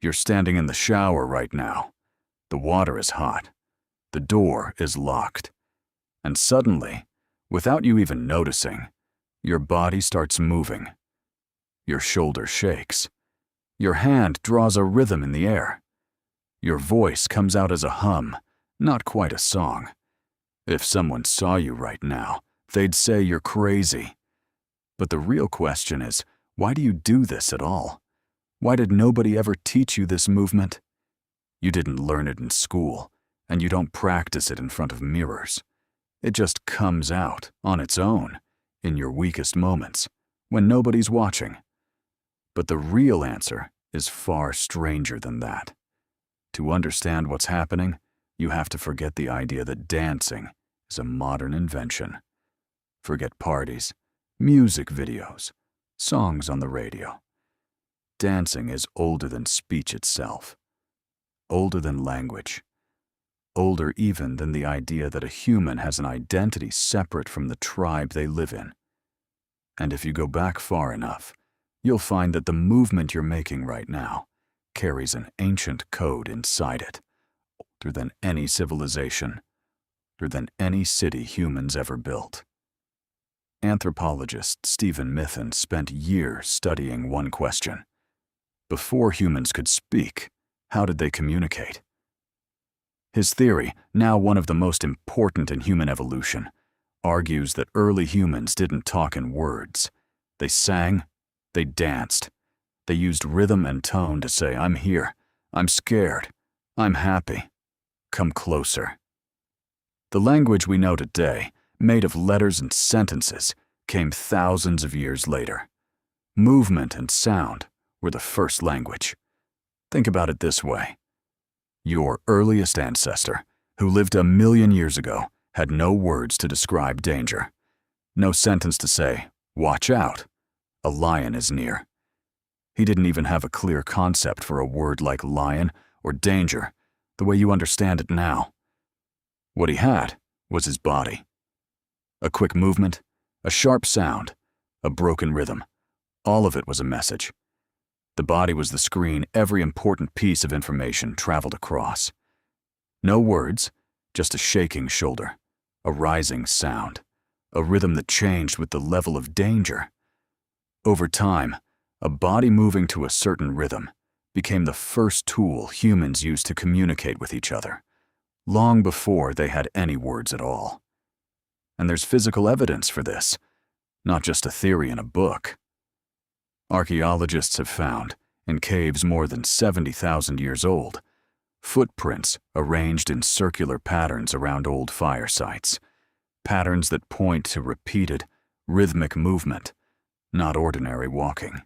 You're standing in the shower right now. The water is hot. The door is locked. And suddenly, without you even noticing, your body starts moving. Your shoulder shakes. Your hand draws a rhythm in the air. Your voice comes out as a hum, not quite a song. If someone saw you right now, they'd say you're crazy. But the real question is, why do you do this at all? Why did nobody ever teach you this movement? You didn't learn it in school, and you don't practice it in front of mirrors. It just comes out on its own, in your weakest moments, when nobody's watching. But the real answer is far stranger than that. To understand what's happening, you have to forget the idea that dancing is a modern invention. Forget parties, music videos, songs on the radio. Dancing is older than speech itself, older than language, older even than the idea that a human has an identity separate from the tribe they live in. And if you go back far enough, you'll find that the movement you're making right now carries an ancient code inside it, older than any civilization, older than any city humans ever built. Anthropologist Stephen Mithen spent years studying one question. Before humans could speak, how did they communicate? His theory, now one of the most important in human evolution, argues that early humans didn't talk in words. They sang, they danced, they used rhythm and tone to say, "I'm here, I'm scared, I'm happy, come closer." The language we know today, made of letters and sentences, came thousands of years later. Movement and sound were the first language. Think about it this way. Your earliest ancestor, who lived 1,000,000 years ago, had no words to describe danger. No sentence to say, "Watch out, a lion is near." He didn't even have a clear concept for a word like lion or danger, the way you understand it now. What he had was his body. A quick movement, a sharp sound, a broken rhythm. All of it was a message. The body was the screen every important piece of information traveled across. No words, just a shaking shoulder, a rising sound, a rhythm that changed with the level of danger. Over time, a body moving to a certain rhythm became the first tool humans used to communicate with each other, long before they had any words at all. And there's physical evidence for this, not just a theory in a book. Archaeologists have found, in caves more than 70,000 years old, footprints arranged in circular patterns around old fire sites, patterns that point to repeated, rhythmic movement, not ordinary walking.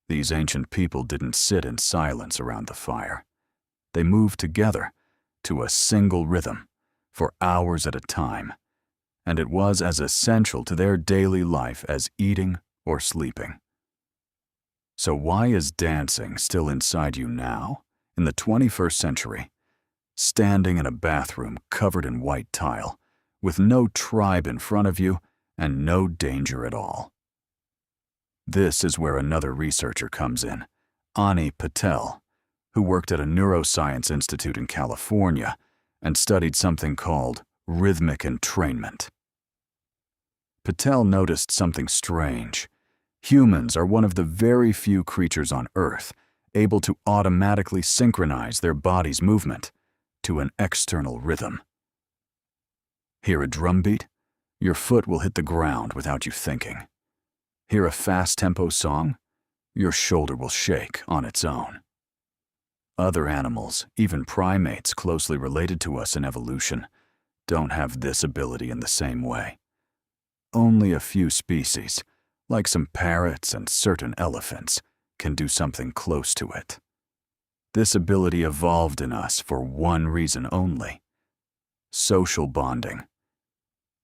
These ancient people didn't sit in silence around the fire. They moved together to a single rhythm for hours at a time, and it was as essential to their daily life as eating or sleeping. So why is dancing still inside you now, in the 21st century, standing in a bathroom covered in white tile, with no tribe in front of you and no danger at all? This is where another researcher comes in, Ani Patel, who worked at a neuroscience institute in California and studied something called rhythmic entrainment. Patel noticed something strange. Humans are one of the very few creatures on Earth able to automatically synchronize their body's movement to an external rhythm. Hear a drum beat? Your foot will hit the ground without you thinking. Hear a fast-tempo song? Your shoulder will shake on its own. Other animals, even primates closely related to us in evolution, don't have this ability in the same way. Only a few species, like some parrots and certain elephants, can do something close to it. This ability evolved in us for one reason only: social bonding.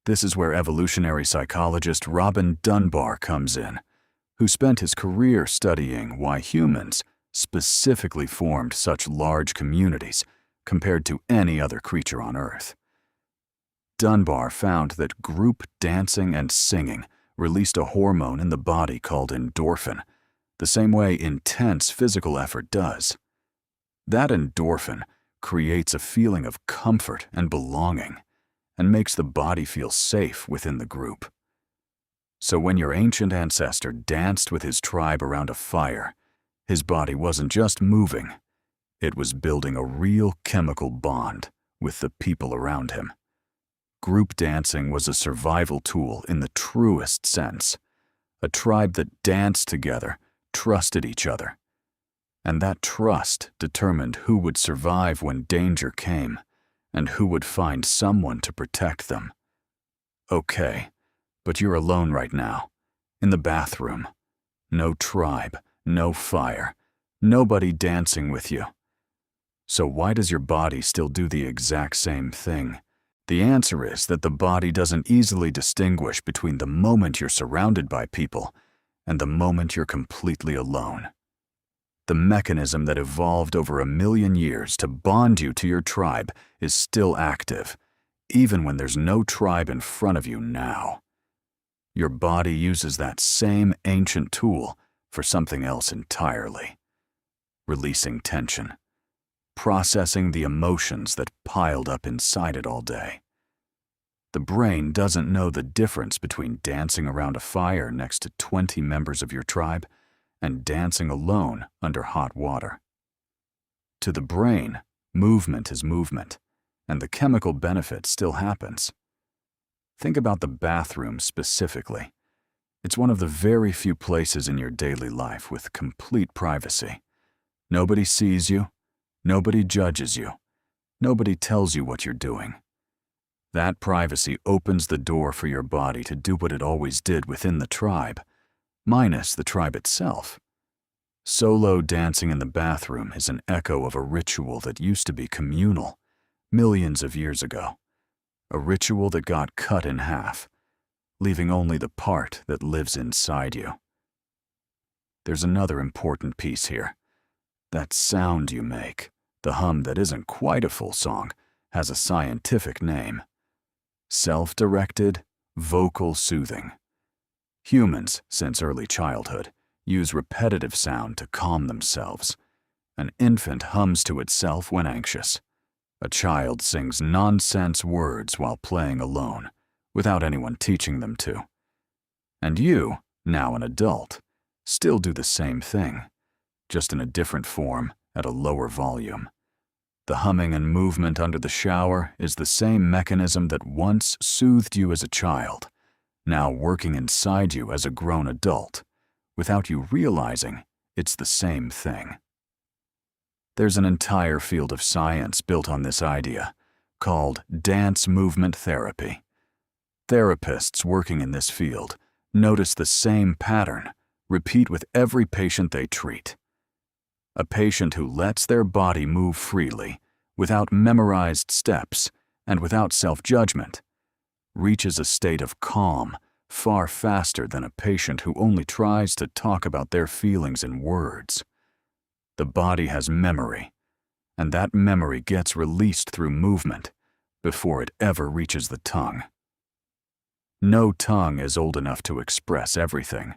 This is where evolutionary psychologist Robin Dunbar comes in, who spent his career studying why humans specifically formed such large communities compared to any other creature on Earth. Dunbar found that group dancing and singing released a hormone in the body called endorphin, the same way intense physical effort does. That endorphin creates a feeling of comfort and belonging and makes the body feel safe within the group. So when your ancient ancestor danced with his tribe around a fire, his body wasn't just moving, it was building a real chemical bond with the people around him. Group dancing was a survival tool in the truest sense. A tribe that danced together trusted each other. And that trust determined who would survive when danger came and who would find someone to protect them. Okay, but you're alone right now, in the bathroom. No tribe, no fire, nobody dancing with you. So why does your body still do the exact same thing? The answer is that the body doesn't easily distinguish between the moment you're surrounded by people and the moment you're completely alone. The mechanism that evolved over 1 million years to bond you to your tribe is still active, even when there's no tribe in front of you now. Your body uses that same ancient tool for something else entirely. Releasing tension. Processing the emotions that piled up inside it all day. The brain doesn't know the difference between dancing around a fire next to 20 members of your tribe and dancing alone under hot water. To the brain, movement is movement, and the chemical benefit still happens. Think about the bathroom specifically. It's one of the very few places in your daily life with complete privacy. Nobody sees you. Nobody judges you. Nobody tells you what you're doing. That privacy opens the door for your body to do what it always did within the tribe, minus the tribe itself. Solo dancing in the bathroom is an echo of a ritual that used to be communal, millions of years ago. A ritual that got cut in half, leaving only the part that lives inside you. There's another important piece here. That sound you make, the hum that isn't quite a full song, has a scientific name. Self-directed, vocal soothing. Humans, since early childhood, use repetitive sound to calm themselves. An infant hums to itself when anxious. A child sings nonsense words while playing alone, without anyone teaching them to. And you, now an adult, still do the same thing, just in a different form at a lower volume. The humming and movement under the shower is the same mechanism that once soothed you as a child, now working inside you as a grown adult. Without you realizing, it's the same thing. There's an entire field of science built on this idea, called dance movement therapy. Therapists working in this field notice the same pattern repeat with every patient they treat. A patient who lets their body move freely, without memorized steps and without self-judgment, reaches a state of calm far faster than a patient who only tries to talk about their feelings in words. The body has memory, and that memory gets released through movement before it ever reaches the tongue. No tongue is old enough to express everything,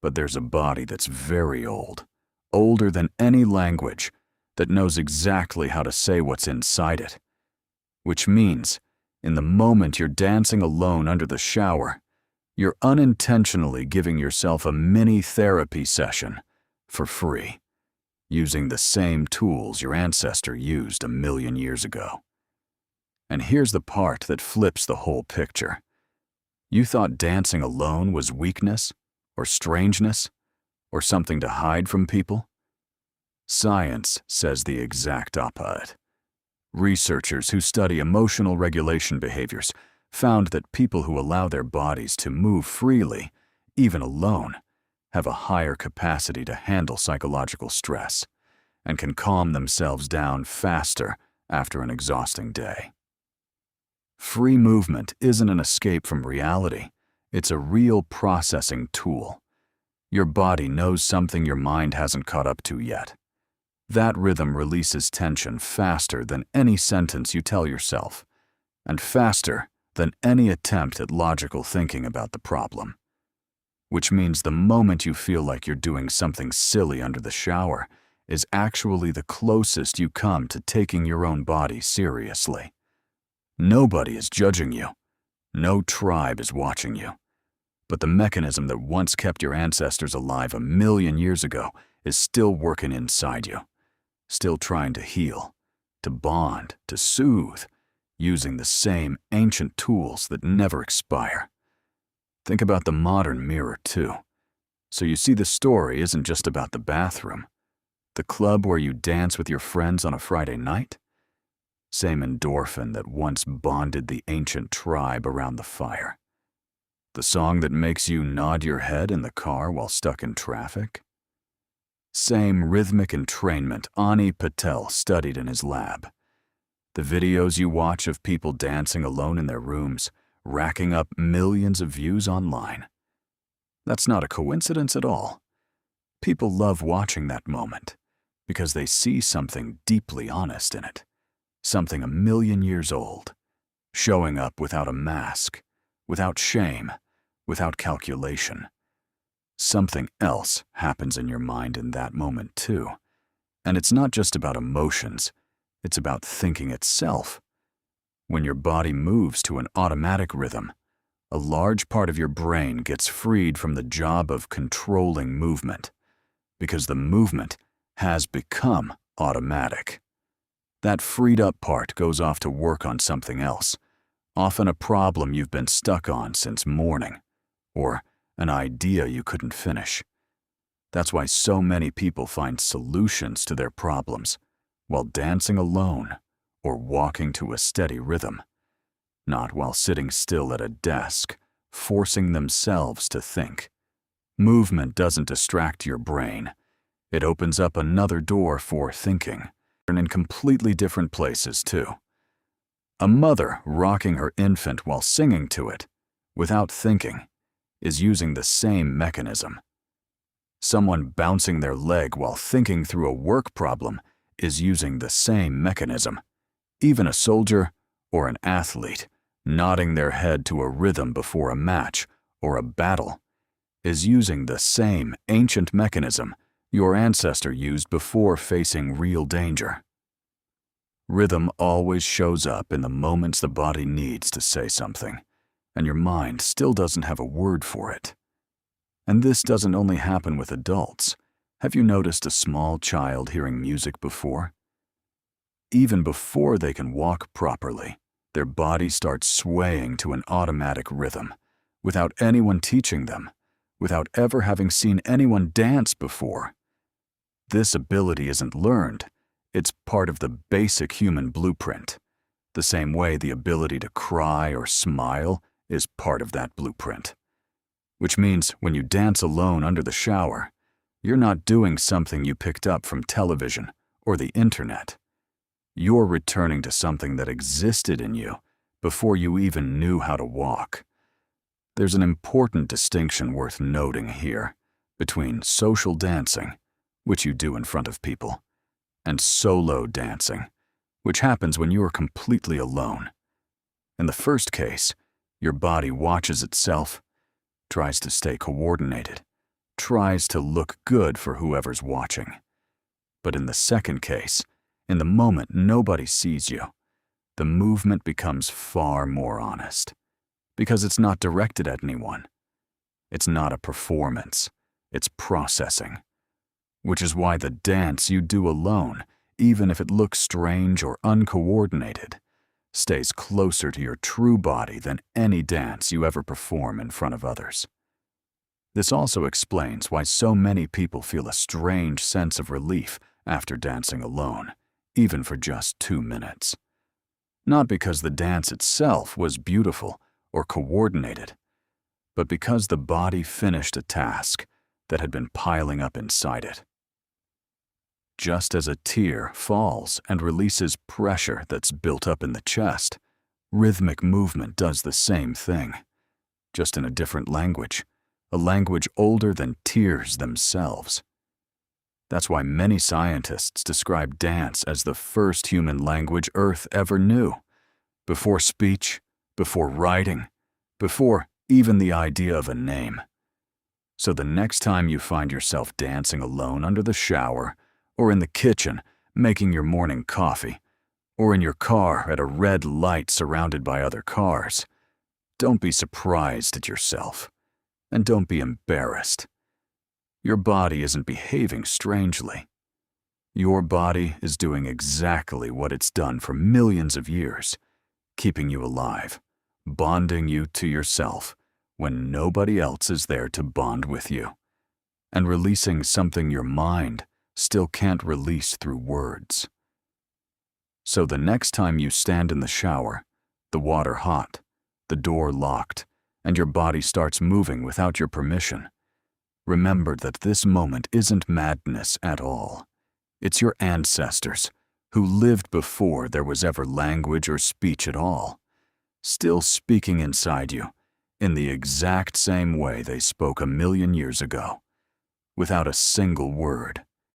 but there's a body that's very old, older than any language, that knows exactly how to say what's inside it. Which means, in the moment you're dancing alone under the shower, you're unintentionally giving yourself a mini therapy session for free, using the same tools your ancestor used 1 million years ago. And here's the part that flips the whole picture. You thought dancing alone was weakness, or strangeness, or something to hide from people? Science says the exact opposite. Researchers who study emotional regulation behaviors found that people who allow their bodies to move freely, even alone, have a higher capacity to handle psychological stress and can calm themselves down faster after an exhausting day. Free movement isn't an escape from reality. It's a real processing tool. Your body knows something your mind hasn't caught up to yet. That rhythm releases tension faster than any sentence you tell yourself, and faster than any attempt at logical thinking about the problem. which means the moment you feel like you're doing something silly under the shower is actually the closest you come to taking your own body seriously. Nobody is judging you. No tribe is watching you. But the mechanism that once kept your ancestors alive 1,000,000 years ago is still working inside you, still trying to heal, to bond, to soothe, using the same ancient tools that never expire. Think about the modern mirror, too. So you see, the story isn't just about the bathroom, the club where you dance with your friends on a Friday night. Same endorphin that once bonded the ancient tribe around the fire. The song that makes you nod your head in the car while stuck in traffic. Same rhythmic entrainment Ani Patel studied in his lab. The videos you watch of people dancing alone in their rooms, racking up millions of views online. That's not a coincidence at all. People love watching that moment because they see something deeply honest in it, something 1,000,000 years old, showing up without a mask, without shame, without calculation. Something else happens in your mind in that moment too. And it's not just about emotions, it's about thinking itself. When your body moves to an automatic rhythm, a large part of your brain gets freed from the job of controlling movement, because the movement has become automatic. That freed up part goes off to work on something else, often a problem you've been stuck on since morning, or an idea you couldn't finish. That's why so many people find solutions to their problems while dancing alone or walking to a steady rhythm, not while sitting still at a desk, forcing themselves to think. Movement doesn't distract your brain. It opens up another door for thinking, and in completely different places too. A mother rocking her infant while singing to it, without thinking, is using the same mechanism. Someone bouncing their leg while thinking through a work problem is using the same mechanism. Even a soldier or an athlete nodding their head to a rhythm before a match or a battle is using the same ancient mechanism your ancestor used before facing real danger. Rhythm always shows up in the moments the body needs to say something, and your mind still doesn't have a word for it. And this doesn't only happen with adults. Have you noticed a small child hearing music before? Even before they can walk properly, their body starts swaying to an automatic rhythm, without anyone teaching them, without ever having seen anyone dance before. This ability isn't learned. It's part of the basic human blueprint, the same way the ability to cry or smile is part of that blueprint. Which means when you dance alone under the shower, you're not doing something you picked up from television or the internet. You're returning to something that existed in you before you even knew how to walk. There's an important distinction worth noting here between social dancing, which you do in front of people, and solo dancing, which happens when you are completely alone. In the first case, your body watches itself, tries to stay coordinated, tries to look good for whoever's watching. But in the second case, in the moment nobody sees you, the movement becomes far more honest, because it's not directed at anyone. It's not a performance, it's processing. Which is why the dance you do alone, even if it looks strange or uncoordinated, stays closer to your true body than any dance you ever perform in front of others. This also explains why so many people feel a strange sense of relief after dancing alone, even for just 2 minutes. Not because the dance itself was beautiful or coordinated, but because the body finished a task that had been piling up inside it. Just as a tear falls and releases pressure that's built up in the chest, rhythmic movement does the same thing, just in a different language, a language older than tears themselves. That's why many scientists describe dance as the first human language Earth ever knew, before speech, before writing, before even the idea of a name. So the next time you find yourself dancing alone under the shower, or in the kitchen making your morning coffee, or in your car at a red light surrounded by other cars, don't be surprised at yourself, and don't be embarrassed. Your body isn't behaving strangely. Your body is doing exactly what it's done for millions of years, keeping you alive, bonding you to yourself when nobody else is there to bond with you, and releasing something your mind still can't release through words. So the next time you stand in the shower, the water hot, the door locked, and your body starts moving without your permission, remember that this moment isn't madness at all. It's your ancestors, who lived before there was ever language or speech at all, still speaking inside you in the exact same way they spoke 1,000,000 years ago, without a single word.